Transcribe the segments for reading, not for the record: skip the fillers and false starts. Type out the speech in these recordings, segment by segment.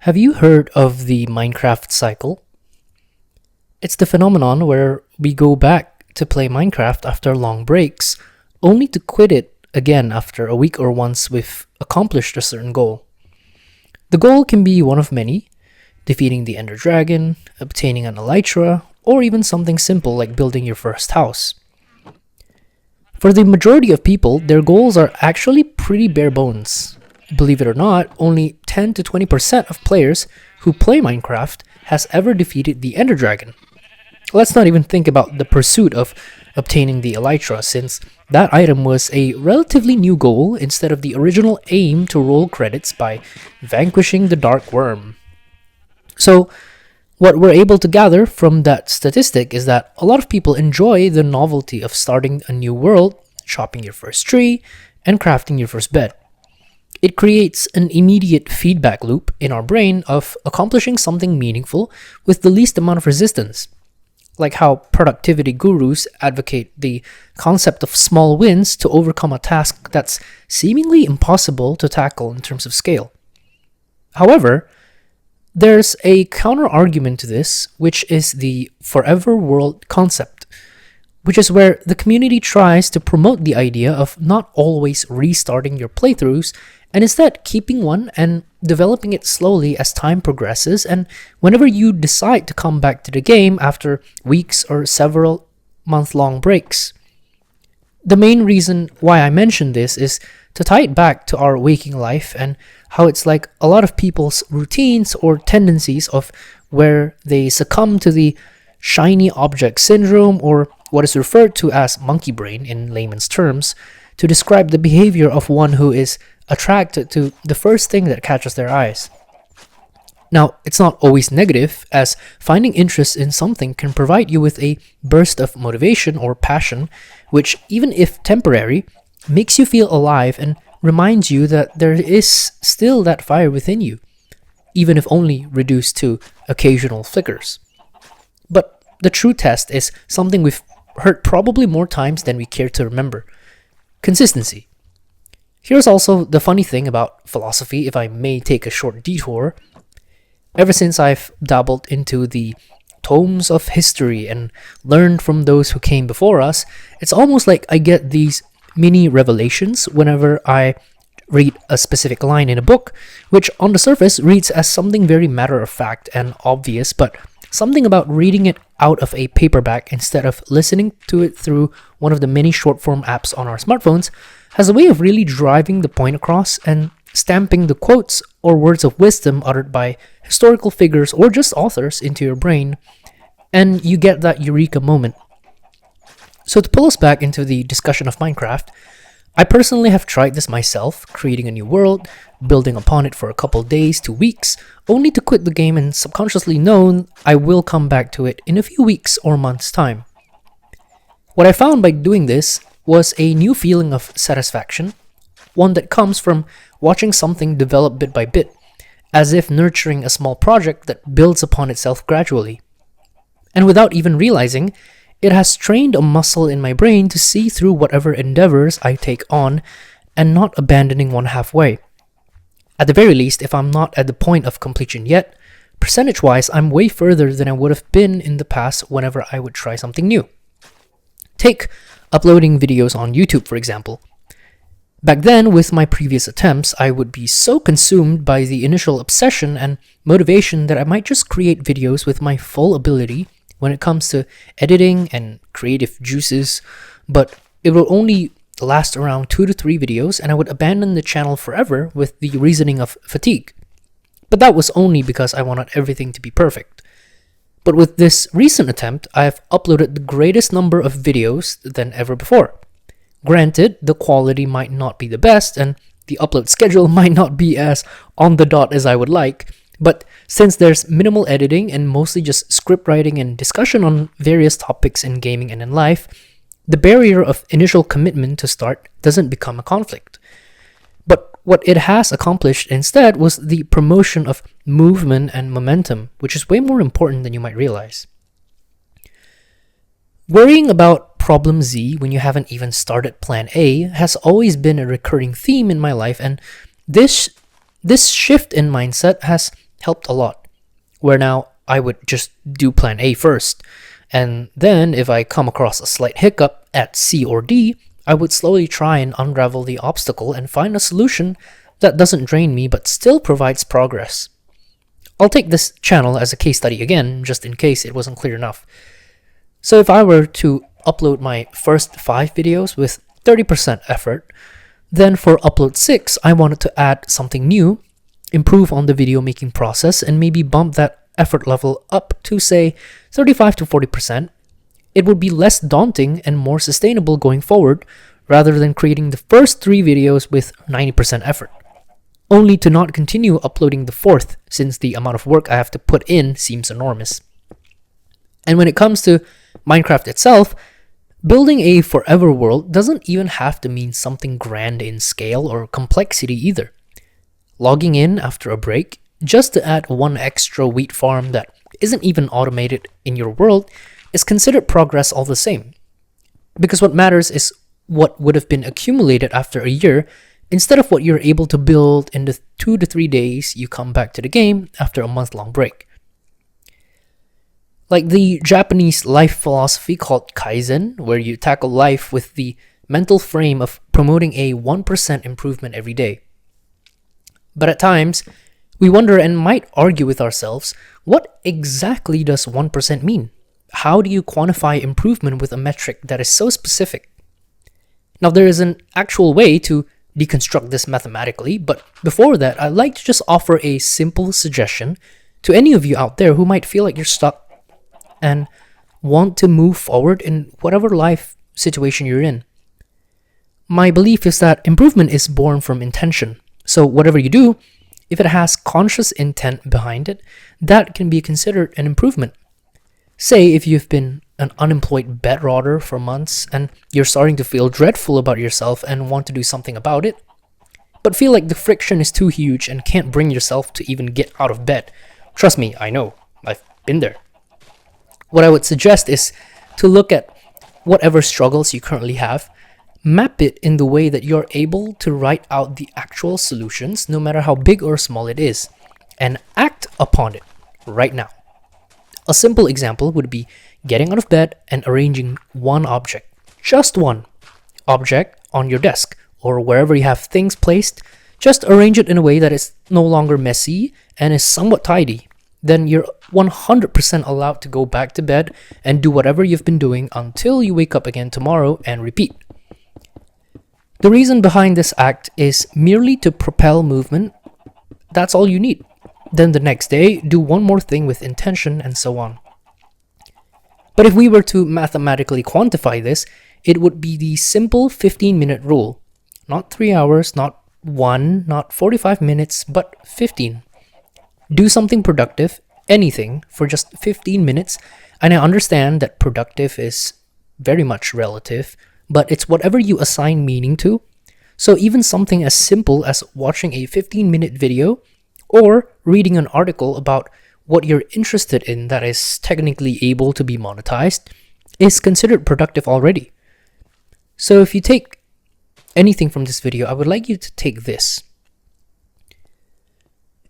Have you heard of the Minecraft cycle? It's the phenomenon where we go back to play Minecraft after long breaks, only to quit it again after a week or once we've accomplished a certain goal. The goal can be one of many: defeating the Ender Dragon, obtaining an Elytra, or even something simple like building your first house. For the majority of people, their goals are actually pretty bare bones. Believe it or not, only 10 to 20% of players who play Minecraft has ever defeated the Ender Dragon. Let's not even think about the pursuit of obtaining the Elytra, since that item was a relatively new goal instead of the original aim to roll credits by vanquishing the Dark Worm. So, what we're able to gather from that statistic is that a lot of people enjoy the novelty of starting a new world, chopping your first tree, and crafting your first bed. It creates an immediate feedback loop in our brain of accomplishing something meaningful with the least amount of resistance. Like how productivity gurus advocate the concept of small wins to overcome a task that's seemingly impossible to tackle in terms of scale. However, there's a counter-argument to this, which is the forever world concept, which is where the community tries to promote the idea of not always restarting your playthroughs and instead keeping one and developing it slowly as time progresses, and whenever you decide to come back to the game after weeks or several month-long breaks. The main reason why I mention this is to tie it back to our waking life and how it's like a lot of people's routines or tendencies of where they succumb to the shiny object syndrome, or what is referred to as monkey brain in layman's terms, to describe the behavior of one who is attracted to the first thing that catches their eyes. Now, it's not always negative, as finding interest in something can provide you with a burst of motivation or passion, which, even if temporary, makes you feel alive and reminds you that there is still that fire within you, even if only reduced to occasional flickers. But the true test is something we've heard probably more times than we care to remember: consistency. Here's also the funny thing about philosophy, if I may take a short detour. Ever since I've dabbled into the tomes of history and learned from those who came before us, it's almost like I get these mini revelations whenever I read a specific line in a book, which on the surface reads as something very matter-of-fact and obvious, but something about reading it out of a paperback instead of listening to it through one of the many short-form apps on our smartphones has a way of really driving the point across and stamping the quotes or words of wisdom uttered by historical figures or just authors into your brain, and you get that eureka moment. So to pull us back into the discussion of Minecraft, I personally have tried this myself, creating a new world, building upon it for a couple days to weeks, only to quit the game and subconsciously know I will come back to it in a few weeks or months' time. What I found by doing this was a new feeling of satisfaction, one that comes from watching something develop bit by bit, as if nurturing a small project that builds upon itself gradually. And without even realizing, it has trained a muscle in my brain to see through whatever endeavors I take on and not abandoning one halfway. At the very least, if I'm not at the point of completion yet, percentage-wise, I'm way further than I would have been in the past whenever I would try something new. Take uploading videos on YouTube, for example. Back then, with my previous attempts, I would be so consumed by the initial obsession and motivation that I might just create videos with my full ability when it comes to editing and creative juices, but it will only last around 2 to 3 videos and I would abandon the channel forever with the reasoning of fatigue. But that was only because I wanted everything to be perfect. But with this recent attempt, I have uploaded the greatest number of videos than ever before. Granted, the quality might not be the best and the upload schedule might not be as on the dot as I would like, but since there's minimal editing and mostly just script writing and discussion on various topics in gaming and in life, the barrier of initial commitment to start doesn't become a conflict. But what it has accomplished instead was the promotion of movement and momentum, which is way more important than you might realize. Worrying about problem Z when you haven't even started plan A has always been a recurring theme in my life, and this shift in mindset has helped a lot, where now I would just do plan A first, and then if I come across a slight hiccup at C or D, I would slowly try and unravel the obstacle and find a solution that doesn't drain me but still provides progress. I'll take this channel as a case study again, just in case it wasn't clear enough. So if I were to upload my first 5 videos with 30% effort, then for upload 6, I wanted to add something new, improve on the video making process, and maybe bump that effort level up to say 35 to 40%, it would be less daunting and more sustainable going forward rather than creating the first 3 videos with 90% effort, only to not continue uploading the 4th since the amount of work I have to put in seems enormous. And when it comes to Minecraft itself, building a forever world doesn't even have to mean something grand in scale or complexity either. Logging in after a break just to add one extra wheat farm that isn't even automated in your world is considered progress all the same. Because what matters is what would have been accumulated after a year instead of what you're able to build in the 2 to 3 days you come back to the game after a month-long break. Like the Japanese life philosophy called Kaizen, where you tackle life with the mental frame of promoting a 1% improvement every day. But at times, we wonder and might argue with ourselves, what exactly does 1% mean? How do you quantify improvement with a metric that is so specific? Now, there is an actual way to deconstruct this mathematically, but before that, I'd like to just offer a simple suggestion to any of you out there who might feel like you're stuck and want to move forward in whatever life situation you're in. My belief is that improvement is born from intention. So whatever you do, if it has conscious intent behind it, that can be considered an improvement. Say if you've been an unemployed bedrotter for months and you're starting to feel dreadful about yourself and want to do something about it, but feel like the friction is too huge and can't bring yourself to even get out of bed. Trust me, I know. I've been there. What I would suggest is to look at whatever struggles you currently have, map it in the way that you're able to write out the actual solutions, no matter how big or small it is, and act upon it right now. A simple example would be getting out of bed and arranging one object, just one object on your desk or wherever you have things placed. Just arrange it in a way that is no longer messy and is somewhat tidy. Then you're 100% allowed to go back to bed and do whatever you've been doing until you wake up again tomorrow and repeat. The reason behind this act is merely to propel movement. That's all you need. Then the next day, do one more thing with intention and so on. But if we were to mathematically quantify this, it would be the simple 15-minute rule. Not 3 hours, not 1, not 45 minutes, but 15. Do something productive, anything, for just 15 minutes. And I understand that productive is very much relative, but it's whatever you assign meaning to. So even something as simple as watching a 15-minute video or reading an article about what you're interested in that is technically able to be monetized is considered productive already. So if you take anything from this video, I would like you to take this.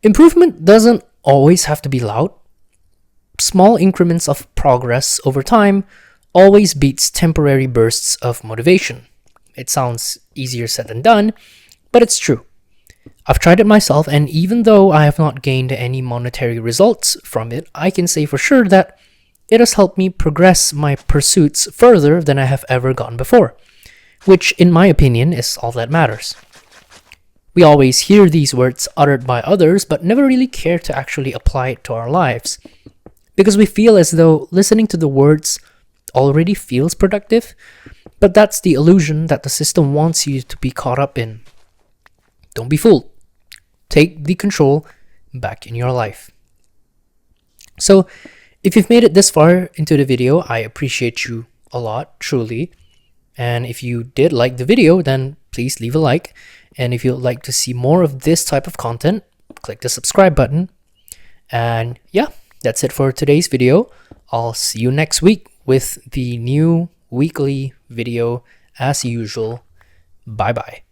Improvement doesn't always have to be loud. Small increments of progress over time always beats temporary bursts of motivation. It sounds easier said than done, but it's true. I've tried it myself, and even though I have not gained any monetary results from it, I can say for sure that it has helped me progress my pursuits further than I have ever gone before, which in my opinion is all that matters. We always hear these words uttered by others, but never really care to actually apply it to our lives, because we feel as though listening to the words already feels productive, but that's the illusion that the system wants you to be caught up in. Don't be fooled. Take the control back in your life. So, if you've made it this far into the video, I appreciate you a lot, truly. And if you did like the video, then please leave a like. And if you'd like to see more of this type of content, click the subscribe button. And yeah, that's it for today's video. I'll see you next week with the new weekly video as usual. Bye bye.